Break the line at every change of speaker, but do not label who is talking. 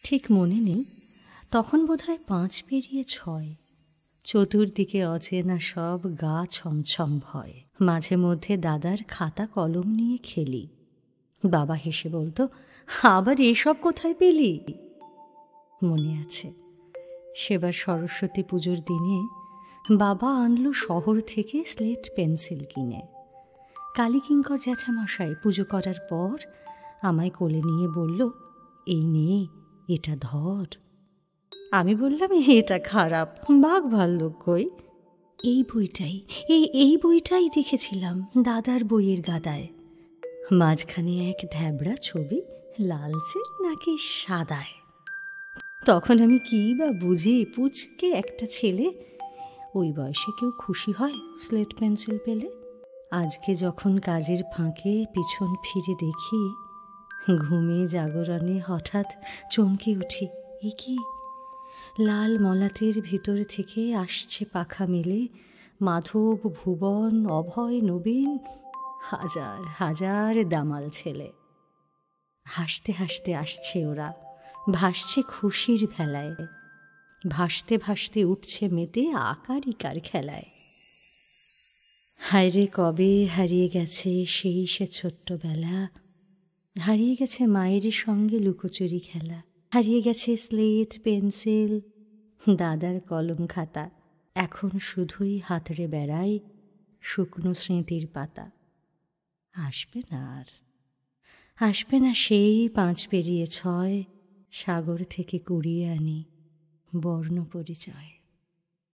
ঠিক মনে নেই, তখন বোধহয় 5 পেরিয়ে 6। চতুর্দিকে অচেনা সব, গা ছমছম ভয়। মাঝে মধ্যে দাদার খাতা কলম নিয়ে খেলি। বাবা হেসে বলতো, আবার এসব কোথায় পেলি? মনে আছে, সেবার সরস্বতী পুজোর দিনে বাবা আনলো শহর থেকে স্লেট পেন্সিল কিনে। কালীকিঙ্কর জ্যাঠামশাই পুজো করার পর আমায় কোলে নিয়ে বলল, এই নে, এটা ধর। আমি বললাম, এটা খারাপ, বাঘ ভাল্লুক কই? এই বইটাই দেখেছিলাম দাদার বইয়ের গাদায়। মাঝখানে এক ধ্যাবড়া ছবি, লালচে নাকি সাদায়। তখন আমি কি বা বুঝি, পুচকে একটা ছেলে। ওই বয়সে কেউ খুশি হয় স্লেট পেন্সিল পেলে? আজকে যখন কাজের ফাঁকে পিছন ফিরে দেখি, ঘুমে জাগরণে হঠাৎ চমকে উঠি, এ কি? লাল মলাটের ভিতর থেকে আসছে পাখা মেলে মাধব, ভুবন, অভয়, নবীন, হাজার হাজার দামাল ছেলে। হাসতে হাসতে আসছে ওরা, ভাসছে খুশির ভেলায়, ভাসতে ভাসতে উঠছে মেতে আকারিকার খেলায়। হায়রে কবে হারিয়ে গেছে সেই সে ছোট্টবেলা, হারিয়ে গেছে মায়ের সঙ্গে লুকোচুরি খেলা, হারিয়ে গেছে স্লেট পেন্সিল, দাদার কলম খাতা। এখন শুধুই হাতড়ে বেড়াই শুকনো স্মৃতির পাতা। আসবে না আর, আসবে না সেই 5 পেরিয়ে 6, সাগর থেকে কুড়িয়ে আনি বর্ণ পরিচয়।